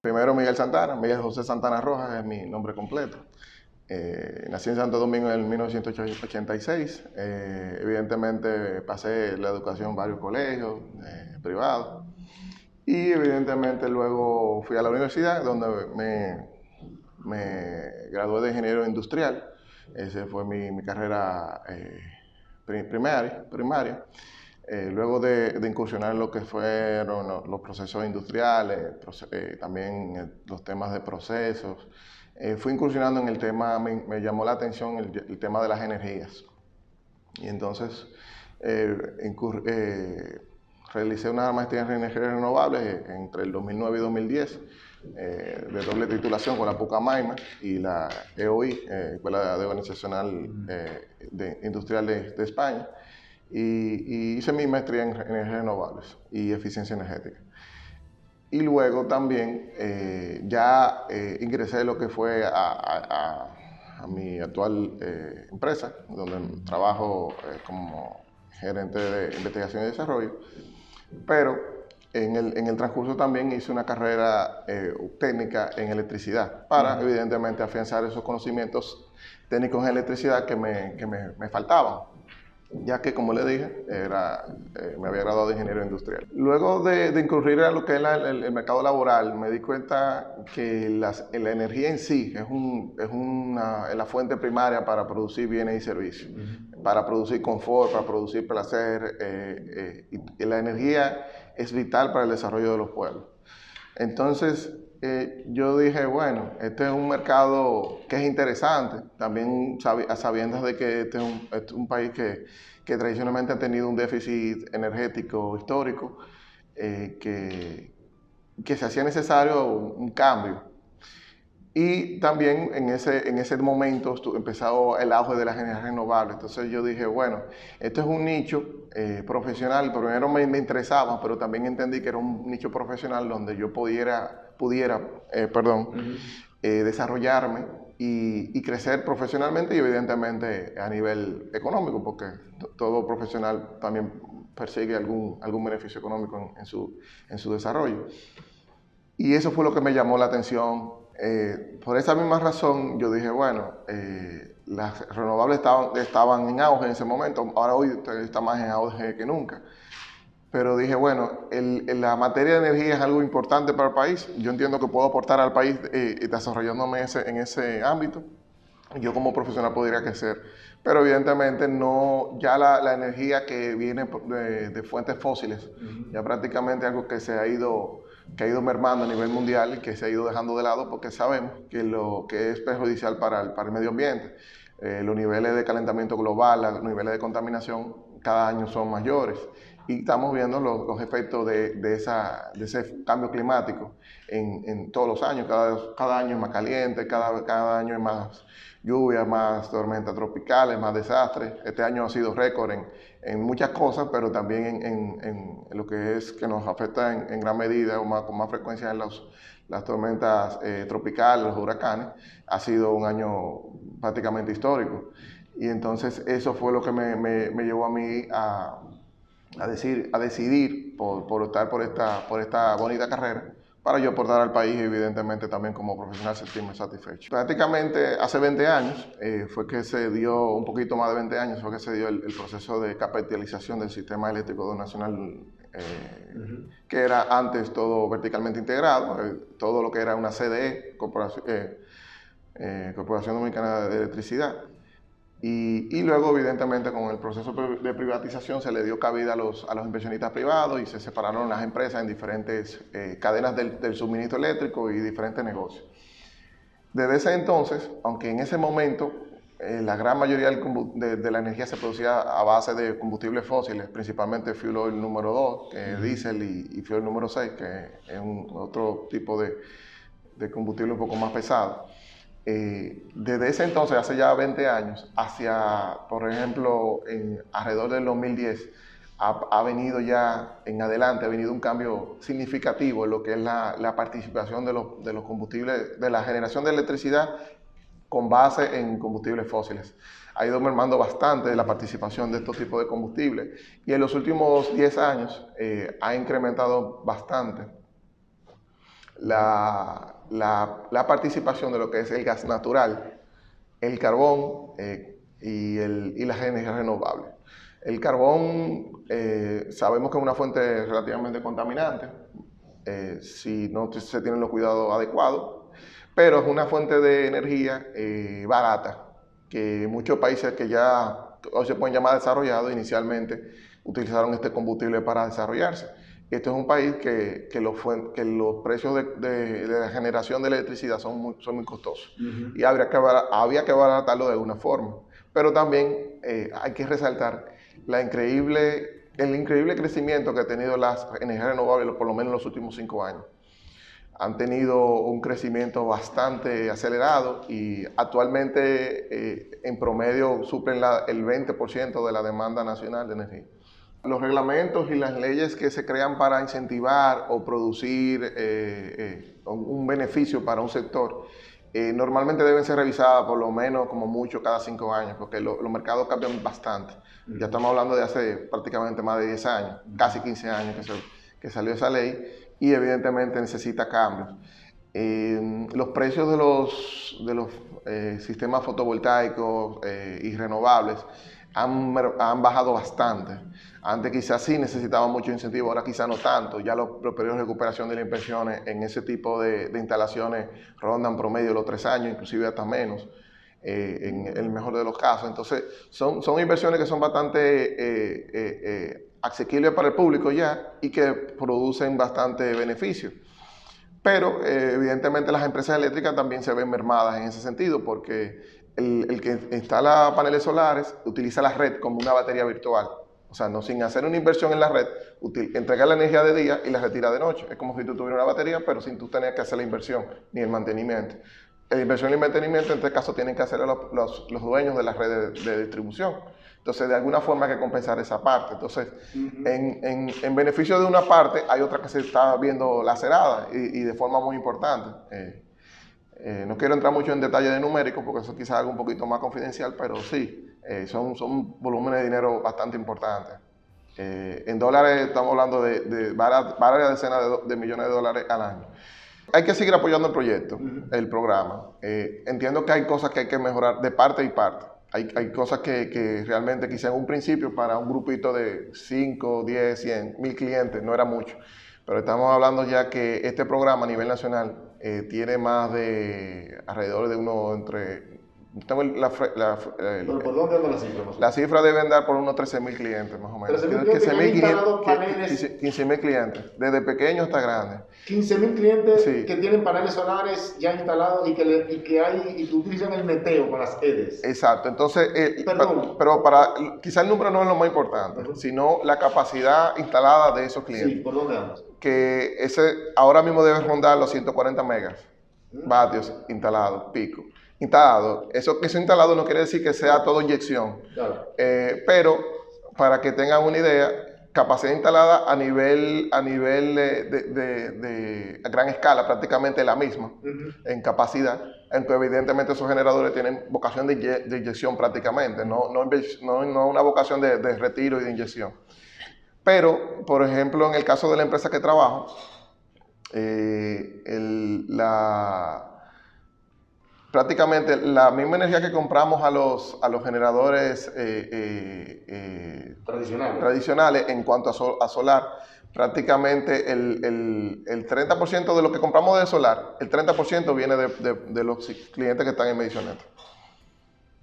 Primero Miguel Santana, Miguel José Santana Rojas es mi nombre completo. Nací en Santo Domingo en 1986. Evidentemente pasé la educación en varios colegios privados y evidentemente luego fui a la universidad donde me gradué de ingeniero industrial. Esa fue mi carrera primaria. Luego de incursionar en lo que fueron los procesos industriales, también los temas de procesos, fui incursionando en el tema, me llamó la atención el tema de las energías. Y entonces realicé una maestría en energías renovables entre el 2009 y 2010, de doble titulación con la Pucamaima y la EOI, Escuela de Organizacional Industrial de España. Y hice mi maestría en energías renovables y eficiencia energética. Y luego también ingresé lo que fue a mi actual empresa, donde trabajo como gerente de investigación y desarrollo. Pero en el transcurso también hice una carrera técnica en electricidad para, evidentemente, afianzar esos conocimientos técnicos en electricidad que me faltaban, ya que, como le dije, me había graduado de ingeniero industrial. Luego de incurrir en lo que es el mercado laboral, me di cuenta que la energía en sí es la fuente primaria para producir bienes y servicios, para producir confort, para producir placer, y la energía es vital para el desarrollo de los pueblos. Entonces, yo dije, bueno, este es un mercado que es interesante, también a sabiendas de que este es un país que tradicionalmente ha tenido un déficit energético histórico, que se hacía necesario un cambio. Y también en ese momento empezó el auge de las energías renovables. Entonces yo dije, bueno, esto es un nicho profesional. Primero me interesaba, pero también entendí que era un nicho profesional donde yo pudiera desarrollarme y crecer profesionalmente y evidentemente a nivel económico, porque todo profesional también persigue algún beneficio económico en su desarrollo. Y eso fue lo que me llamó la atención. Por esa misma razón, yo dije, bueno, las renovables estaban en auge en ese momento, ahora hoy está más en auge que nunca. Pero dije, bueno, la materia de energía es algo importante para el país. Yo entiendo que puedo aportar al país desarrollándome en ese ámbito. Yo como profesional podría crecer. Pero evidentemente no, ya la energía que viene de fuentes fósiles, ya prácticamente algo que ha ido mermando a nivel mundial y que se ha ido dejando de lado porque sabemos que lo que es perjudicial para el medio ambiente. Los niveles de calentamiento global, los niveles de contaminación cada año son mayores y estamos viendo los efectos de ese cambio climático en todos los años. Cada año es más caliente, cada año es más lluvia, más tormentas tropicales, más desastres. Este año ha sido récord en muchas cosas, pero también en lo que es que nos afecta en gran medida o con más frecuencia en las tormentas tropicales, los huracanes. Ha sido un año prácticamente histórico. Y entonces eso fue lo que me llevó a mí a decidir por optar por esta bonita carrera, para yo aportar al país y evidentemente también como profesional sentirme satisfecho. Prácticamente hace 20 años fue que se dio, un poquito más de 20 años, fue que se dio el proceso de capitalización del sistema eléctrico nacional, que era antes todo verticalmente integrado, todo lo que era una CDE, Corporación Dominicana de Electricidad. Y luego, evidentemente, con el proceso de privatización se le dio cabida a los inversionistas privados y se separaron las empresas en diferentes cadenas del suministro eléctrico y diferentes negocios. Desde ese entonces, aunque en ese momento la gran mayoría de la energía se producía a base de combustibles fósiles, principalmente fuel oil número 2, que es diésel, y fuel número 6, que es otro tipo de combustible un poco más pesado. Desde ese entonces, hace ya 20 años, por ejemplo, alrededor del 2010, ha venido ya en adelante, ha venido un cambio significativo en lo que es la participación de los combustibles, de la generación de electricidad con base en combustibles fósiles. ha ido mermando bastante la participación de estos tipos de combustibles y en los últimos 10 años ha incrementado bastante la participación de lo que es el gas natural, el carbón y las energías renovables. El carbón sabemos que es una fuente relativamente contaminante si no se tienen los cuidados adecuados, pero es una fuente de energía barata que muchos países que ya hoy se pueden llamar desarrollados inicialmente utilizaron este combustible para desarrollarse. Este es un país que los precios de la generación de electricidad son muy costosos y había que abaratarlo de alguna forma. Pero también hay que resaltar el increíble crecimiento que ha tenido las energías renovables, por lo menos en los últimos 5 años. Han tenido un crecimiento bastante acelerado y actualmente en promedio suplen el 20% de la demanda nacional de energía. Los reglamentos y las leyes que se crean para incentivar o producir un beneficio para un sector normalmente deben ser revisadas por lo menos como mucho cada 5 años, porque los mercados cambian bastante. Ya estamos hablando de hace prácticamente más de 10 años, casi 15 años que salió esa ley y evidentemente necesita cambios. Los precios de los sistemas fotovoltaicos y renovables han bajado bastante. Antes quizás sí necesitaba mucho incentivo, ahora quizás no tanto. Ya los periodos de recuperación de las inversiones en ese tipo de instalaciones rondan promedio los 3 años, inclusive hasta menos, en el mejor de los casos. Entonces, son inversiones que son bastante asequibles para el público ya y que producen bastante beneficio. Pero evidentemente las empresas eléctricas también se ven mermadas en ese sentido porque el que instala paneles solares utiliza la red como una batería virtual. O sea, no sin hacer una inversión en la red, entrega la energía de día y la retira de noche. Es como si tú tuvieras una batería, pero sin tú tener que hacer la inversión ni el mantenimiento. La inversión y el mantenimiento, en este caso, tienen que hacer los dueños de las redes de distribución. Entonces, de alguna forma hay que compensar esa parte. Entonces, en beneficio de una parte, hay otra que se está viendo lacerada y de forma muy importante. No quiero entrar mucho en detalle de numéricos porque eso quizás es algo un poquito más confidencial, pero sí, son volúmenes de dinero bastante importantes. En dólares estamos hablando de varias decenas de millones de dólares al año. Hay que seguir apoyando el proyecto, el programa. Entiendo que hay cosas que hay que mejorar de parte y parte. Hay cosas que realmente quizás en un principio para un grupito de 5, 10, 100, 1000 clientes no era mucho. Pero estamos hablando ya que este programa a nivel nacional tiene más de alrededor de tengo ¿Por dónde anda la cifra? La cifra debe andar por unos 13.000 clientes más o menos. 15.000 clientes, desde pequeños hasta grandes. 15.000 clientes Sí. que tienen paneles solares ya instalados y que utilizan el meteo para las EDES. Exacto, entonces, pero quizá el número no es lo más importante, sino la capacidad instalada de esos clientes. Sí, ¿por dónde andas? Que ahora mismo debe rondar los 140 vatios instalados, pico. Eso instalado no quiere decir que sea todo inyección, Claro. pero para que tengan una idea, capacidad instalada a nivel de gran escala, prácticamente la misma en capacidad, aunque evidentemente esos generadores tienen vocación de inyección prácticamente, no una vocación de retiro y de inyección. Pero, por ejemplo, en el caso de la empresa que trabajo, prácticamente la misma energía que compramos a los generadores tradicionales en cuanto a solar, prácticamente el 30% de lo que compramos de solar, el 30% viene de los clientes que están en Medicioneta.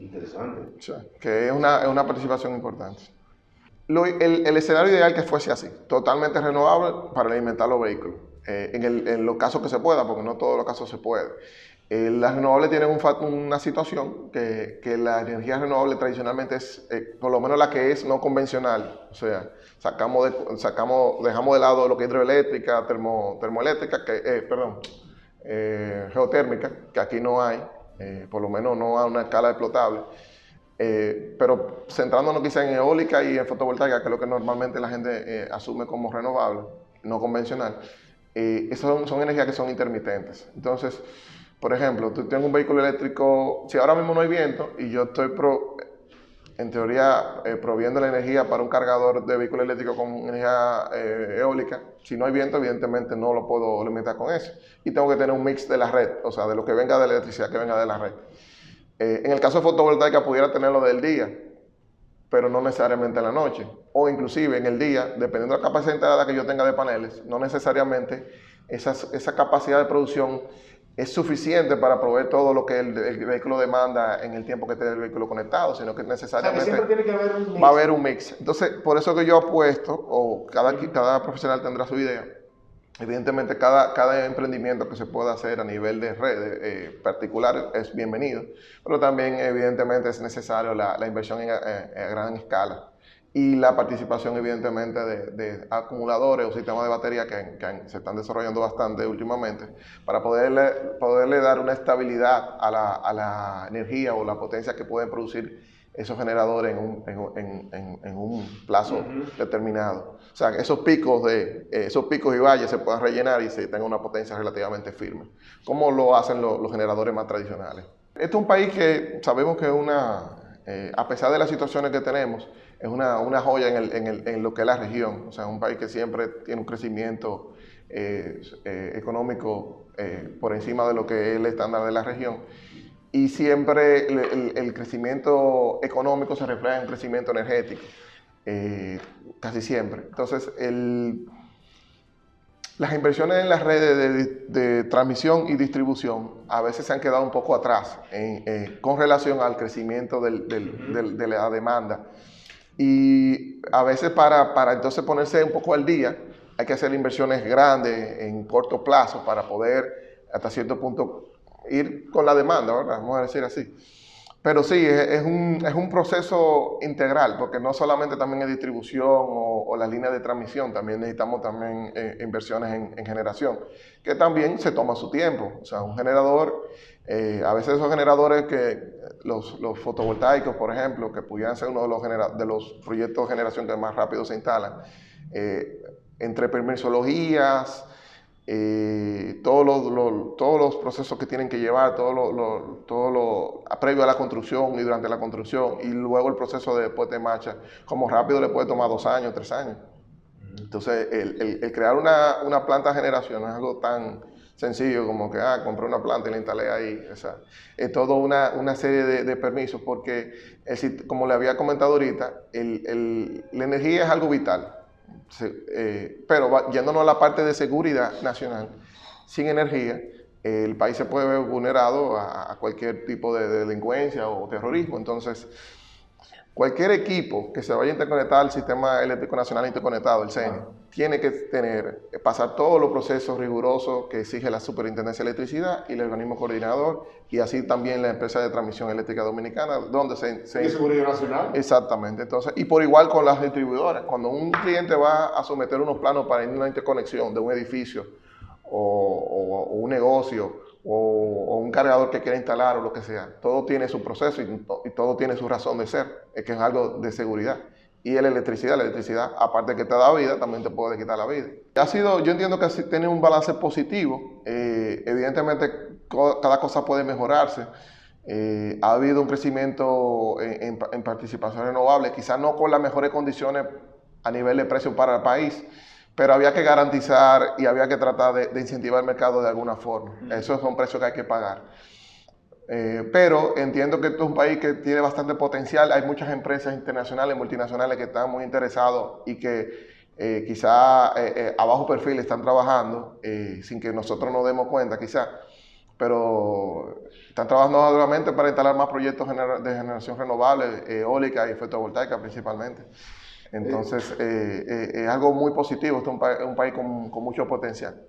Interesante. O sea, que es una participación importante. El escenario ideal que fuese así, totalmente renovable para alimentar los vehículos, en los casos que se pueda, porque no todos los casos se puede. Las renovables tienen una situación que la energía renovable tradicionalmente es, por lo menos la que es no convencional, o sea, dejamos de lado lo que es hidroeléctrica, termoeléctrica, geotérmica, que aquí no hay, por lo menos no a una escala explotable. Pero centrándonos quizá en eólica y en fotovoltaica, que es lo que normalmente la gente asume como renovable, no convencional, esas son energías que son intermitentes. Entonces, por ejemplo, tú tienes un vehículo eléctrico, si ahora mismo no hay viento y yo estoy en teoría, proviendo la energía para un cargador de vehículo eléctrico con energía eólica. Si no hay viento, evidentemente no lo puedo limitar con eso. Y tengo que tener un mix de la red, o sea, de lo que venga de la electricidad que venga de la red. En el caso de fotovoltaica pudiera tenerlo del día, pero no necesariamente en la noche. O inclusive en el día, dependiendo de la capacidad instalada que yo tenga de paneles, no necesariamente esa capacidad de producción es suficiente para proveer todo lo que el vehículo demanda en el tiempo que esté el vehículo conectado, sino que necesariamente siempre tiene que haber un mix. Va a haber un mix. Entonces, por eso que yo apuesto, o cada profesional tendrá su idea. Evidentemente, cada emprendimiento que se pueda hacer a nivel de red particular es bienvenido, pero también, evidentemente, es necesario la inversión a gran escala y la participación, evidentemente, de acumuladores o sistemas de batería que se están desarrollando bastante últimamente para poderle dar una estabilidad a la energía o la potencia que pueden producir esos generadores en un plazo determinado. O sea, esos picos y valles se puedan rellenar y se tenga una potencia relativamente firme, como lo hacen los generadores más tradicionales. Este es un país que sabemos que es a pesar de las situaciones que tenemos, es una joya en lo que es la región. O sea, es un país que siempre tiene un crecimiento económico por encima de lo que es el estándar de la región. Y siempre el crecimiento económico se refleja en un crecimiento energético, casi siempre. Entonces, las inversiones en las redes de transmisión y distribución a veces se han quedado un poco atrás con relación al crecimiento de la demanda. Y a veces para entonces ponerse un poco al día, hay que hacer inversiones grandes en corto plazo para poder hasta cierto punto ir con la demanda, ¿verdad? Vamos a decir así. Pero sí, es un proceso integral, porque no solamente también es distribución o las líneas de transmisión, también necesitamos también inversiones en generación, que también se toma su tiempo. O sea, un generador, a veces esos generadores los fotovoltaicos, por ejemplo, que pudieran ser uno de los proyectos de generación que más rápido se instalan, entre permisologías, todos los procesos que tienen que llevar, previo a la construcción y durante la construcción, y luego el proceso de puesta en marcha, como rápido le puede tomar 2 años, 3 años. Entonces, el crear una planta de generación no es algo tan sencillo como que compré una planta y la instalé ahí. O sea, es toda una serie de permisos, porque, como le había comentado ahorita, la energía es algo vital. Pero yéndonos a la parte de seguridad nacional, sin energía, el país se puede ver vulnerado a cualquier tipo de delincuencia o terrorismo. Entonces, cualquier equipo que se vaya a interconectar al Sistema Eléctrico Nacional Interconectado, el CENI, tiene que pasar todos los procesos rigurosos que exige la Superintendencia de Electricidad y el organismo coordinador, y así también la empresa de transmisión eléctrica dominicana, donde ¿De seguridad nacional? Exactamente. Entonces, y por igual con las distribuidoras. Cuando un cliente va a someter unos planos para una interconexión de un edificio o un negocio o un cargador que quiera instalar o lo que sea, todo tiene su proceso y todo tiene su razón de ser, es que es algo de seguridad. Y la electricidad, aparte de que te da vida, también te puede quitar la vida. Yo entiendo que tiene un balance positivo. Evidentemente, cada cosa puede mejorarse. Ha habido un crecimiento en participación renovable, quizás no con las mejores condiciones a nivel de precio para el país, pero había que garantizar y había que tratar de incentivar el mercado de alguna forma. Esos son precios que hay que pagar. Pero entiendo que esto es un país que tiene bastante potencial. Hay muchas empresas internacionales, multinacionales que están muy interesados y que quizá a bajo perfil están trabajando sin que nosotros nos demos cuenta quizá, pero están trabajando duramente para instalar más proyectos de generación renovable, eólica y fotovoltaica principalmente. Entonces, es algo muy positivo. Este es un país con mucho potencial.